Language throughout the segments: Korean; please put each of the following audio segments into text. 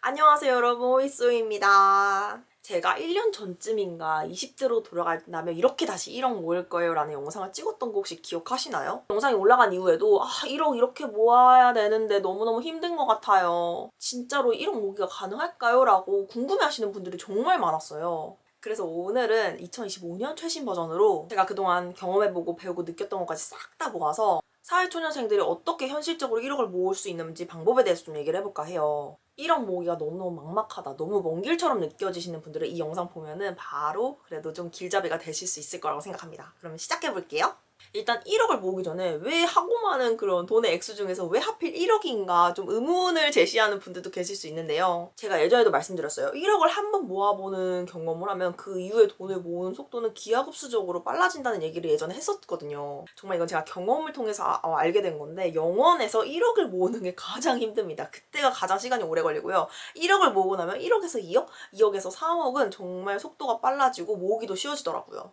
안녕하세요 여러분, 호이소입니다. 제가 1년 전쯤인가 20대로 돌아간다면 이렇게 다시 1억 모을 거예요 라는 영상을 찍었던 거 혹시 기억하시나요? 영상이 올라간 이후에도 1억 이렇게 모아야 되는데 너무너무 힘든 것 같아요. 진짜로 1억 모으기가 가능할까요? 라고 궁금해하시는 분들이 정말 많았어요. 그래서 오늘은 2025년 최신 버전으로 제가 그동안 경험해보고 배우고 느꼈던 것까지 싹 다 모아서 사회초년생들이 어떻게 현실적으로 1억을 모을 수 있는지 방법에 대해서 좀 얘기를 해볼까 해요. 1억 모으기가 너무너무 막막하다, 너무 먼 길처럼 느껴지시는 분들은 이 영상 보면은 바로 그래도 좀 길잡이가 되실 수 있을 거라고 생각합니다. 그럼 시작해볼게요. 일단 1억을 모으기 전에 왜 하고 많은 그런 돈의 액수 중에서 왜 하필 1억인가 좀 의문을 제시하는 분들도 계실 수 있는데요. 제가 예전에도 말씀드렸어요. 1억을 한 번 모아보는 경험을 하면 그 이후에 돈을 모으는 속도는 기하급수적으로 빨라진다는 얘기를 예전에 했었거든요. 정말 이건 제가 경험을 통해서 알게 된 건데, 영원에서 1억을 모으는 게 가장 힘듭니다. 그때가 가장 시간이 오래 걸리고요. 1억을 모으고 나면 1억에서 2억, 2억에서 3억은 정말 속도가 빨라지고 모으기도 쉬워지더라고요.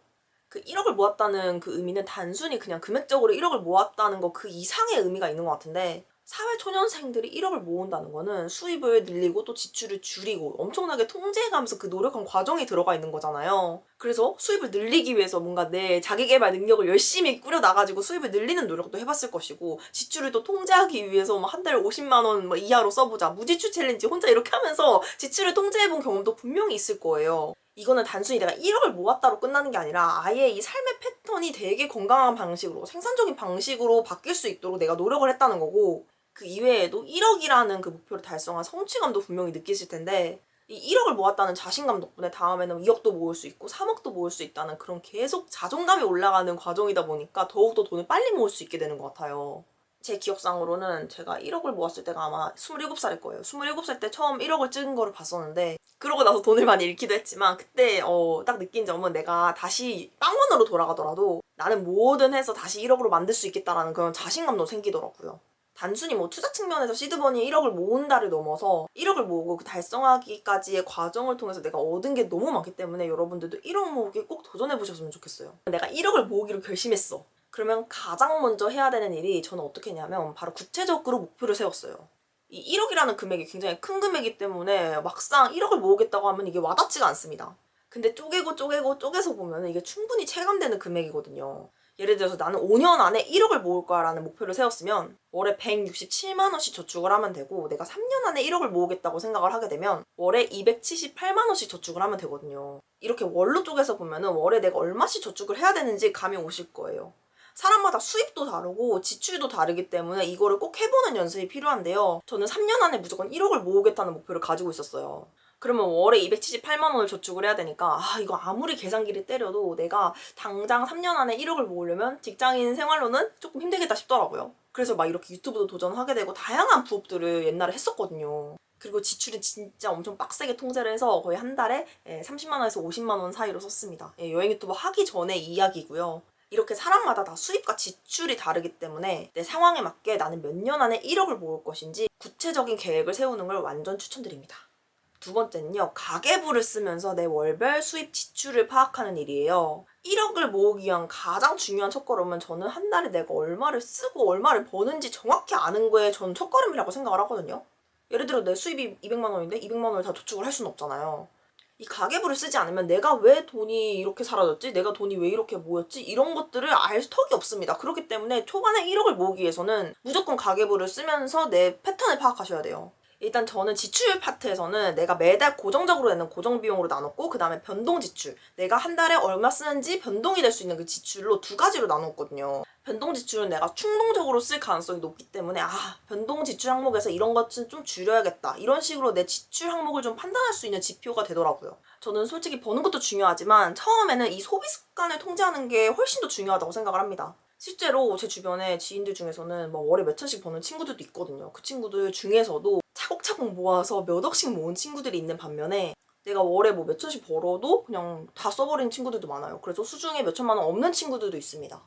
그 1억을 모았다는 그 의미는 단순히 그냥 금액적으로 1억을 모았다는 거 그 이상의 의미가 있는 것 같은데, 사회초년생들이 1억을 모은다는 거는 수입을 늘리고 또 지출을 줄이고 엄청나게 통제해가면서 그 노력한 과정이 들어가 있는 거잖아요. 그래서 수입을 늘리기 위해서 뭔가 내 자기계발 능력을 열심히 꾸려나가지고 수입을 늘리는 노력도 해봤을 것이고, 지출을 또 통제하기 위해서 한 달에 50만 원 이하로 써보자, 무지출 챌린지 혼자 이렇게 하면서 지출을 통제해본 경험도 분명히 있을 거예요. 이거는 단순히 내가 1억을 모았다로 끝나는 게 아니라 아예 이 삶의 패턴이 되게 건강한 방식으로, 생산적인 방식으로 바뀔 수 있도록 내가 노력을 했다는 거고, 그 이외에도 1억이라는 그 목표를 달성한 성취감도 분명히 느끼실 텐데, 이 1억을 모았다는 자신감 덕분에 다음에는 2억도 모을 수 있고 3억도 모을 수 있다는 그런 계속 자존감이 올라가는 과정이다 보니까 더욱더 돈을 빨리 모을 수 있게 되는 것 같아요. 제 기억상으로는 제가 1억을 모았을 때가 아마 27살일 거예요. 27살 때 처음 1억을 찍은 거를 봤었는데, 그러고 나서 돈을 많이 잃기도 했지만 그때 딱 느낀 점은, 내가 다시 빵원으로 돌아가더라도 나는 뭐든 해서 다시 1억으로 만들 수 있겠다라는 그런 자신감도 생기더라고요. 단순히 투자 측면에서 시드머니 1억을 모은다를 넘어서 1억을 모으고 그 달성하기까지의 과정을 통해서 내가 얻은 게 너무 많기 때문에 여러분들도 1억 모으기 꼭 도전해보셨으면 좋겠어요. 내가 1억을 모으기로 결심했어. 그러면 가장 먼저 해야 되는 일이, 저는 어떻게 했냐면 바로 구체적으로 목표를 세웠어요. 이 1억이라는 금액이 굉장히 큰 금액이기 때문에 막상 1억을 모으겠다고 하면 이게 와닿지가 않습니다. 근데 쪼개서 보면 이게 충분히 체감되는 금액이거든요. 예를 들어서 나는 5년 안에 1억을 모을 거야 라는 목표를 세웠으면 월에 167만 원씩 저축을 하면 되고, 내가 3년 안에 1억을 모으겠다고 생각을 하게 되면 월에 278만 원씩 저축을 하면 되거든요. 이렇게 월로 쪼개서 보면은 월에 내가 얼마씩 저축을 해야 되는지 감이 오실 거예요. 사람마다 수입도 다르고 지출도 다르기 때문에 이거를 꼭 해보는 연습이 필요한데요. 저는 3년 안에 무조건 1억을 모으겠다는 목표를 가지고 있었어요. 그러면 월에 278만 원을 저축을 해야 되니까 이거 아무리 계산기를 때려도 내가 당장 3년 안에 1억을 모으려면 직장인 생활로는 조금 힘들겠다 싶더라고요. 그래서 이렇게 유튜브도 도전하게 되고 다양한 부업들을 옛날에 했었거든요. 그리고 지출은 진짜 엄청 빡세게 통제를 해서 거의 한 달에 30만 원에서 50만 원 사이로 썼습니다. 여행 유튜버 하기 전에 이야기고요. 이렇게 사람마다 다 수입과 지출이 다르기 때문에 내 상황에 맞게 나는 몇 년 안에 1억을 모을 것인지 구체적인 계획을 세우는 걸 완전 추천드립니다. 두 번째는요, 가계부를 쓰면서 내 월별 수입 지출을 파악하는 일이에요. 1억을 모으기 위한 가장 중요한 첫걸음은, 저는 한 달에 내가 얼마를 쓰고 얼마를 버는지 정확히 아는 거에 전 첫걸음이라고 생각을 하거든요. 예를 들어 내 수입이 200만 원인데 200만 원을 다 저축을 할 수는 없잖아요. 이 가계부를 쓰지 않으면 내가 왜 돈이 이렇게 사라졌지? 내가 돈이 왜 이렇게 모였지? 이런 것들을 알 턱이 없습니다. 그렇기 때문에 초반에 1억을 모으기 위해서는 무조건 가계부를 쓰면서 내 패턴을 파악하셔야 돼요. 일단 저는 지출 파트에서는 내가 매달 고정적으로 내는 고정 비용으로 나눴고, 그 다음에 변동 지출, 내가 한 달에 얼마 쓰는지 변동이 될 수 있는 그 지출로 두 가지로 나눴거든요. 변동 지출은 내가 충동적으로 쓸 가능성이 높기 때문에 변동 지출 항목에서 이런 것은 좀 줄여야겠다, 이런 식으로 내 지출 항목을 좀 판단할 수 있는 지표가 되더라고요. 저는 솔직히 버는 것도 중요하지만 처음에는 이 소비 습관을 통제하는 게 훨씬 더 중요하다고 생각을 합니다. 실제로 제 주변에 지인들 중에서는 월에 몇 천씩 버는 친구들도 있거든요. 그 친구들 중에서도 차곡차곡 모아서 몇 억씩 모은 친구들이 있는 반면에, 내가 월에 몇 천씩 벌어도 그냥 다 써버리는 친구들도 많아요. 그래서 수중에 몇 천만 원 없는 친구들도 있습니다.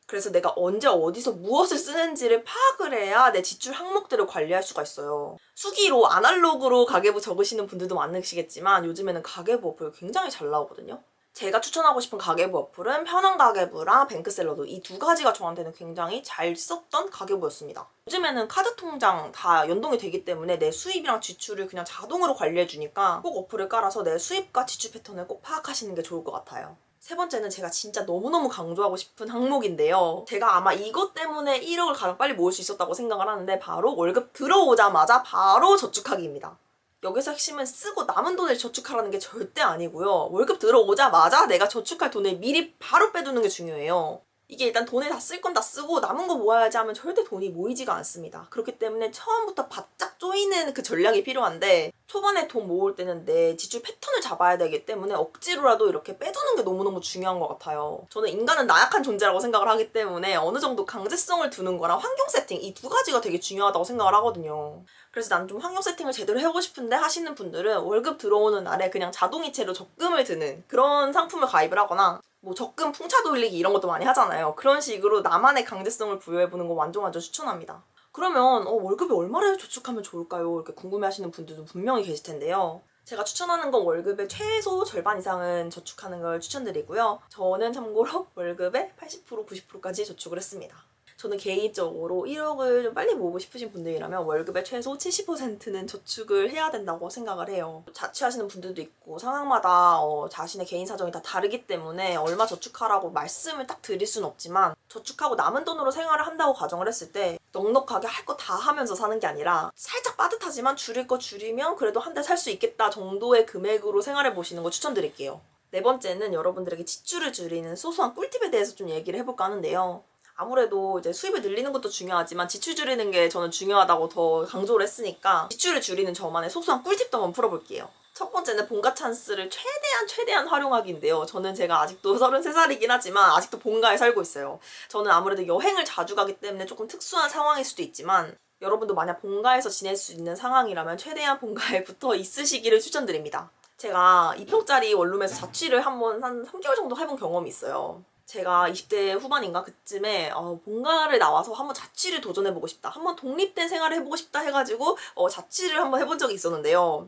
그래서 내가 언제 어디서 무엇을 쓰는지를 파악을 해야 내 지출 항목들을 관리할 수가 있어요. 수기로 아날로그로 가계부 적으시는 분들도 많으시겠지만 요즘에는 가계부 어플 굉장히 잘 나오거든요. 제가 추천하고 싶은 가계부 어플은 편안가계부랑 뱅크샐러드, 이 두 가지가 저한테는 굉장히 잘 썼던 가계부였습니다. 요즘에는 카드 통장 다 연동이 되기 때문에 내 수입이랑 지출을 그냥 자동으로 관리해주니까 꼭 어플을 깔아서 내 수입과 지출 패턴을 꼭 파악하시는 게 좋을 것 같아요. 세 번째는 제가 진짜 너무너무 강조하고 싶은 항목인데요. 제가 아마 이것 때문에 1억을 가장 빨리 모을 수 있었다고 생각을 하는데, 바로 월급 들어오자마자 바로 저축하기입니다. 여기서 핵심은 쓰고 남은 돈을 저축하라는 게 절대 아니고요. 월급 들어오자마자 내가 저축할 돈을 미리 바로 빼두는 게 중요해요. 이게 일단 돈을 다 쓸 건 다 쓰고 남은 거 모아야지 하면 절대 돈이 모이지가 않습니다. 그렇기 때문에 처음부터 바짝 조이는 그 전략이 필요한데, 초반에 돈 모을 때는 내 지출 패턴을 잡아야 되기 때문에 억지로라도 이렇게 빼두는 게 너무너무 중요한 것 같아요. 저는 인간은 나약한 존재라고 생각을 하기 때문에 어느 정도 강제성을 두는 거랑 환경 세팅, 이 두 가지가 되게 중요하다고 생각을 하거든요. 그래서 난 좀 환경 세팅을 제대로 해보고 싶은데 하시는 분들은 월급 들어오는 날에 그냥 자동이체로 적금을 드는 그런 상품을 가입을 하거나, 뭐 적금 풍차 돌리기 이런 것도 많이 하잖아요. 그런 식으로 나만의 강제성을 부여해보는 거 완전 추천합니다. 그러면 월급이 얼마를 저축하면 좋을까요? 이렇게 궁금해하시는 분들도 분명히 계실 텐데요. 제가 추천하는 건 월급의 최소 절반 이상은 저축하는 걸 추천드리고요. 저는 참고로 월급의 80%, 90%까지 저축을 했습니다. 저는 개인적으로 1억을 좀 빨리 모으고 싶으신 분들이라면 월급의 최소 70%는 저축을 해야 된다고 생각을 해요. 자취하시는 분들도 있고 상황마다 자신의 개인 사정이 다 다르기 때문에 얼마 저축하라고 말씀을 딱 드릴 순 없지만, 저축하고 남은 돈으로 생활을 한다고 가정을 했을 때 넉넉하게 할 거 다 하면서 사는 게 아니라 살짝 빠듯하지만 줄일 거 줄이면 그래도 한 달 살 수 있겠다 정도의 금액으로 생활해 보시는 거 추천드릴게요. 네 번째는 여러분들에게 지출을 줄이는 소소한 꿀팁에 대해서 좀 얘기를 해볼까 하는데요. 아무래도 이제 수입을 늘리는 것도 중요하지만 지출 줄이는 게 저는 중요하다고 더 강조를 했으니까 지출을 줄이는 저만의 소소한 꿀팁도 한번 풀어볼게요. 첫 번째는 본가 찬스를 최대한 활용하기인데요. 제가 아직도 33살이긴 하지만 아직도 본가에 살고 있어요. 저는 아무래도 여행을 자주 가기 때문에 조금 특수한 상황일 수도 있지만, 여러분도 만약 본가에서 지낼 수 있는 상황이라면 최대한 본가에 붙어 있으시기를 추천드립니다. 제가 2평짜리 원룸에서 자취를 한 3개월 정도 해본 경험이 있어요. 제가 20대 후반인가 그쯤에 본가를 나와서 한번 자취를 도전해보고 싶다, 한번 독립된 생활을 해보고 싶다 해가지고 자취를 한번 해본 적이 있었는데요.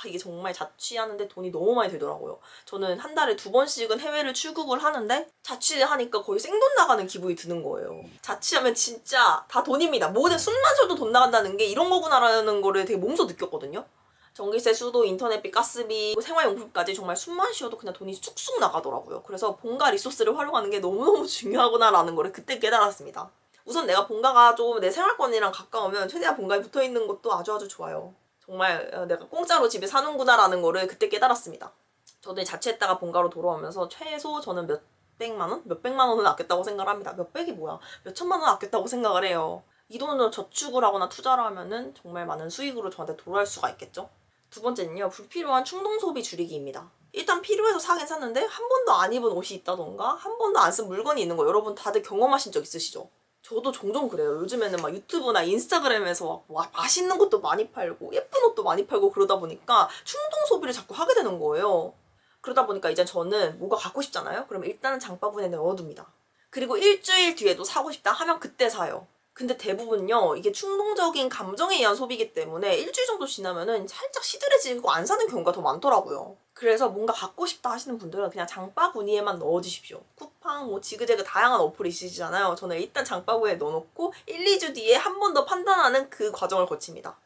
이게 정말 자취하는데 돈이 너무 많이 들더라고요. 저는 한 달에 2번씩은 해외를 출국을 하는데 자취를 하니까 거의 생돈 나가는 기분이 드는 거예요. 자취하면 진짜 다 돈입니다. 모든 숨만 쉬어도 돈 나간다는 게 이런 거구나라는 거를 되게 몸소 느꼈거든요. 전기세, 수도, 인터넷비, 가스비, 생활용품까지 정말 숨만 쉬어도 그냥 돈이 쑥쑥 나가더라고요. 그래서 본가 리소스를 활용하는 게 너무너무 중요하구나라는 거를 그때 깨달았습니다. 우선 내가 본가가 좀 내 생활권이랑 가까우면 최대한 본가에 붙어있는 것도 아주 좋아요. 정말 내가 공짜로 집에 사는구나라는 거를 그때 깨달았습니다. 저도 자취했다가 본가로 돌아오면서 최소 저는 몇백만 원? 몇백만 원은 아꼈다고 생각을 합니다. 몇백이 뭐야? 몇천만 원 아꼈다고 생각을 해요. 이 돈으로 저축을 하거나 투자를 하면은 정말 많은 수익으로 저한테 돌아올 수가 있겠죠? 두 번째는요, 불필요한 충동 소비 줄이기입니다. 일단 필요해서 사긴 샀는데 한 번도 안 입은 옷이 있다던가 한 번도 안 쓴 물건이 있는 거, 여러분 다들 경험하신 적 있으시죠? 저도 종종 그래요. 요즘에는 막 유튜브나 인스타그램에서 막 맛있는 것도 많이 팔고 예쁜 옷도 많이 팔고 그러다 보니까 충동 소비를 자꾸 하게 되는 거예요. 그러다 보니까 이제 저는 뭐가 갖고 싶잖아요? 그럼 일단은 장바구니에 넣어둡니다. 그리고 일주일 뒤에도 사고 싶다 하면 그때 사요. 근데 대부분요, 이게 충동적인 감정에 의한 소비이기 때문에 일주일 정도 지나면은 살짝 시들해지고 안 사는 경우가 더 많더라고요. 그래서 뭔가 갖고 싶다 하시는 분들은 그냥 장바구니에만 넣어주십시오. 쿠팡, 지그재그 다양한 어플이 있으시잖아요. 저는 일단 장바구니에 넣어놓고 1, 2주 뒤에 한 번 더 판단하는 그 과정을 거칩니다.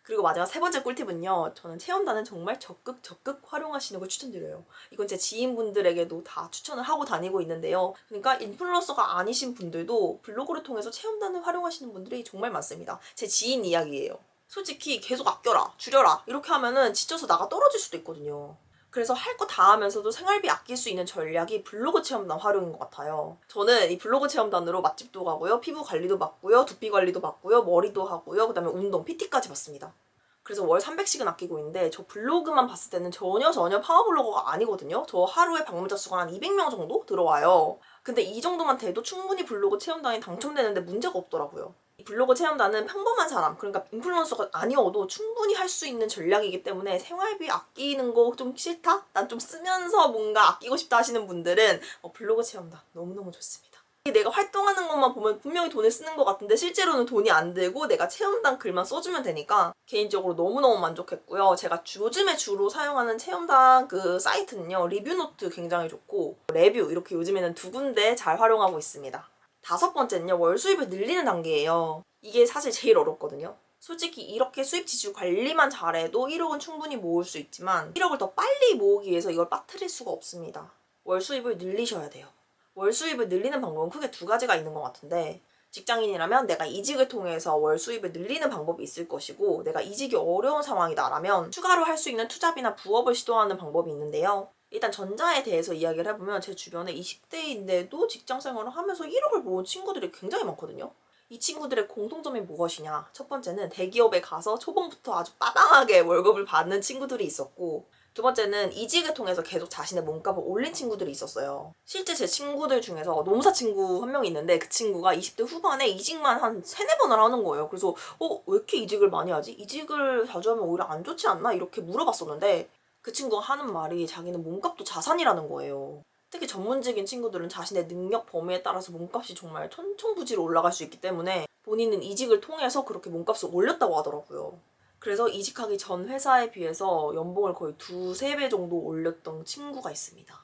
그리고 마지막 세 번째 꿀팁은요, 저는 체험단은 정말 적극 활용하시는 걸 추천드려요. 이건 제 지인분들에게도 다 추천을 하고 다니고 있는데요. 그러니까 인플루언서가 아니신 분들도 블로그를 통해서 체험단을 활용하시는 분들이 정말 많습니다. 제 지인 이야기예요. 솔직히 계속 아껴라, 줄여라 이렇게 하면은 지쳐서 나가 떨어질 수도 있거든요. 그래서 할 거 다 하면서도 생활비 아낄 수 있는 전략이 블로그 체험단 활용인 것 같아요. 저는 이 블로그 체험단으로 맛집도 가고요, 피부 관리도 받고요, 두피 관리도 받고요, 머리도 하고요, 그다음에 운동, PT까지 받습니다. 그래서 월 300씩은 아끼고 있는데, 저 블로그만 봤을 때는 전혀 파워블로거가 아니거든요. 저 하루에 방문자 수가 한 200명 정도 들어와요. 근데 이 정도만 돼도 충분히 블로그 체험단이 당첨되는데 문제가 없더라고요. 이 블로그 체험단은 평범한 사람, 그러니까 인플루언서가 아니어도 충분히 할 수 있는 전략이기 때문에 생활비 아끼는 거 좀 싫다? 난 좀 쓰면서 뭔가 아끼고 싶다 하시는 분들은 블로그 체험단 너무너무 좋습니다. 내가 활동하는 것만 보면 분명히 돈을 쓰는 것 같은데 실제로는 돈이 안 들고 내가 체험단 글만 써주면 되니까 개인적으로 너무너무 만족했고요. 제가 요즘에 주로 사용하는 체험단 그 사이트는요. 리뷰노트 굉장히 좋고 레뷰 이렇게 요즘에는 두 군데 잘 활용하고 있습니다. 다섯 번째는요. 월 수입을 늘리는 단계예요. 이게 사실 제일 어렵거든요. 솔직히 이렇게 수입 지출 관리만 잘해도 1억은 충분히 모을 수 있지만 1억을 더 빨리 모으기 위해서 이걸 빠뜨릴 수가 없습니다. 월 수입을 늘리셔야 돼요. 월 수입을 늘리는 방법은 크게 두 가지가 있는 것 같은데 직장인이라면 내가 이직을 통해서 월 수입을 늘리는 방법이 있을 것이고 내가 이직이 어려운 상황이다라면 추가로 할 수 있는 투잡이나 부업을 시도하는 방법이 있는데요. 일단 전자에 대해서 이야기를 해보면 제 주변에 20대인데도 직장생활을 하면서 1억을 모은 친구들이 굉장히 많거든요. 이 친구들의 공통점이 무엇이냐? 첫 번째는 대기업에 가서 초봉부터 아주 빠방하게 월급을 받는 친구들이 있었고 두 번째는 이직을 통해서 계속 자신의 몸값을 올린 친구들이 있었어요. 실제 제 친구들 중에서 노무사 친구 한 명 있는데 그 친구가 20대 후반에 이직만 한 3-4번을 하는 거예요. 그래서 왜 이렇게 이직을 많이 하지? 이직을 자주 하면 오히려 안 좋지 않나? 이렇게 물어봤었는데 그 친구가 하는 말이 자기는 몸값도 자산이라는 거예요. 특히 전문직인 친구들은 자신의 능력 범위에 따라서 몸값이 정말 천청부지로 올라갈 수 있기 때문에 본인은 이직을 통해서 그렇게 몸값을 올렸다고 하더라고요. 그래서 이직하기 전 회사에 비해서 연봉을 거의 2-3배 정도 올렸던 친구가 있습니다.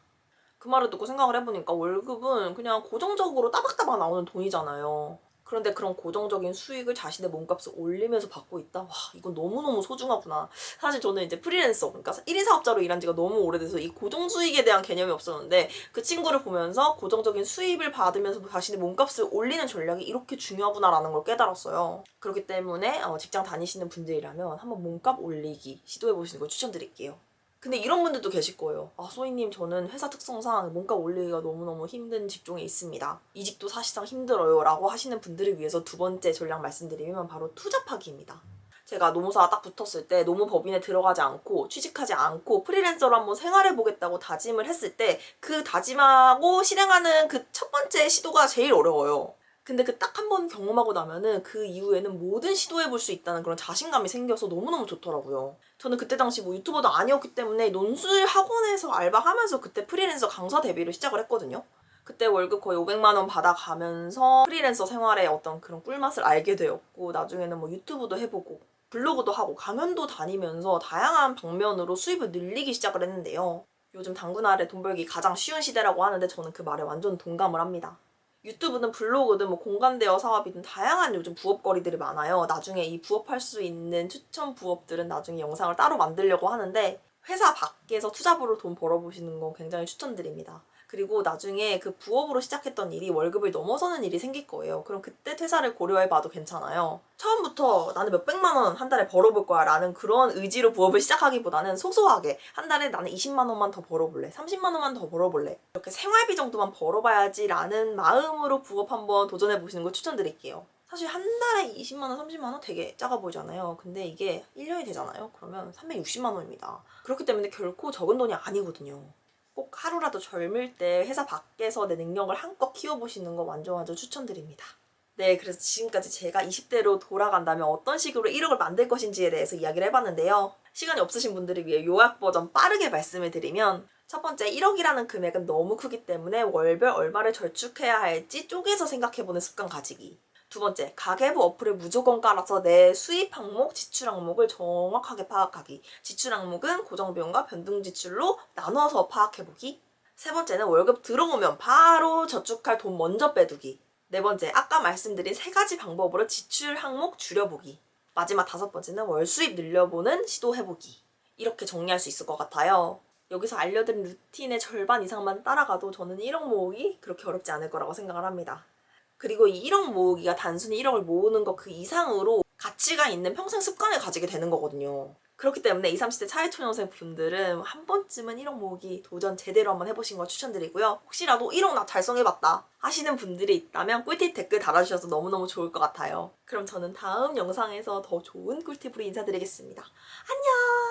그 말을 듣고 생각을 해보니까 월급은 그냥 고정적으로 따박따박 나오는 돈이잖아요. 그런데 그런 고정적인 수익을 자신의 몸값을 올리면서 받고 있다? 와, 이건 너무너무 소중하구나. 사실 저는 이제 프리랜서, 그러니까 1인 사업자로 일한 지가 너무 오래돼서 이 고정 수익에 대한 개념이 없었는데 그 친구를 보면서 고정적인 수입을 받으면서 자신의 몸값을 올리는 전략이 이렇게 중요하구나라는 걸 깨달았어요. 그렇기 때문에 직장 다니시는 분들이라면 한번 몸값 올리기 시도해보시는 걸 추천드릴게요. 근데 이런 분들도 계실 거예요. 소희님 저는 회사 특성상 몸값 올리기가 너무너무 힘든 직종에 있습니다. 이직도 사실상 힘들어요 라고 하시는 분들을 위해서 두 번째 전략 말씀드리면 바로 투잡하기입니다. 제가 노무사가 딱 붙었을 때 노무법인에 들어가지 않고 취직하지 않고 프리랜서로 한번 생활해보겠다고 다짐을 했을 때 그 다짐하고 실행하는 그 첫 번째 시도가 제일 어려워요. 근데 그 딱 한 번 경험하고 나면은 그 이후에는 뭐든 시도해볼 수 있다는 그런 자신감이 생겨서 너무너무 좋더라고요. 저는 그때 당시 뭐 유튜버도 아니었기 때문에 논술 학원에서 알바하면서 그때 프리랜서 강사 데뷔를 시작을 했거든요. 그때 월급 거의 500만 원 받아가면서 프리랜서 생활의 어떤 그런 꿀맛을 알게 되었고 나중에는 뭐 유튜브도 해보고 블로그도 하고 강연도 다니면서 다양한 방면으로 수입을 늘리기 시작을 했는데요. 요즘 당근 아래 돈 벌기 가장 쉬운 시대라고 하는데 저는 그 말에 완전 동감을 합니다. 유튜브든 블로그든 뭐 공감대어 사업이든 다양한 요즘 부업거리들이 많아요. 나중에 이 부업할 수 있는 추천 부업들은 나중에 영상을 따로 만들려고 하는데 회사 밖에서 투잡으로 돈 벌어보시는 건 굉장히 추천드립니다. 그리고 나중에 그 부업으로 시작했던 일이 월급을 넘어서는 일이 생길 거예요. 그럼 그때 퇴사를 고려해봐도 괜찮아요. 처음부터 나는 몇백만 원 한 달에 벌어볼 거야 라는 그런 의지로 부업을 시작하기보다는 소소하게 한 달에 나는 20만 원만 더 벌어볼래, 30만 원만 더 벌어볼래 이렇게 생활비 정도만 벌어봐야지 라는 마음으로 부업 한번 도전해보시는 걸 추천드릴게요. 사실 한 달에 20만 원, 30만 원 되게 작아 보이잖아요. 근데 이게 1년이 되잖아요. 그러면 360만 원입니다. 그렇기 때문에 결코 적은 돈이 아니거든요. 꼭 하루라도 젊을 때 회사 밖에서 내 능력을 한껏 키워보시는 거 완전 추천드립니다. 네, 그래서 지금까지 제가 20대로 돌아간다면 어떤 식으로 1억을 만들 것인지에 대해서 이야기를 해봤는데요. 시간이 없으신 분들을 위해 요약 버전 빠르게 말씀을 드리면 첫 번째 1억이라는 금액은 너무 크기 때문에 월별 얼마를 저축해야 할지 쪼개서 생각해보는 습관 가지기. 두 번째, 가계부 어플을 무조건 깔아서 내 수입 항목, 지출 항목을 정확하게 파악하기. 지출 항목은 고정비용과 변동 지출로 나눠서 파악해보기. 세 번째는 월급 들어오면 바로 저축할 돈 먼저 빼두기. 네 번째, 아까 말씀드린 세 가지 방법으로 지출 항목 줄여보기. 마지막 다섯 번째는 월 수입 늘려보는 시도해보기. 이렇게 정리할 수 있을 것 같아요. 여기서 알려드린 루틴의 절반 이상만 따라가도 저는 1억 모으기 그렇게 어렵지 않을 거라고 생각을 합니다. 그리고 이 1억 모으기가 단순히 1억을 모으는 것 그 이상으로 가치가 있는 평생 습관을 가지게 되는 거거든요. 그렇기 때문에 20, 30대 사회초년생 분들은 한 번쯤은 1억 모으기 도전 제대로 한번 해보신 걸 추천드리고요. 혹시라도 1억 나 달성해봤다 하시는 분들이 있다면 꿀팁 댓글 달아주셔서 너무너무 좋을 것 같아요. 그럼 저는 다음 영상에서 더 좋은 꿀팁으로 인사드리겠습니다. 안녕!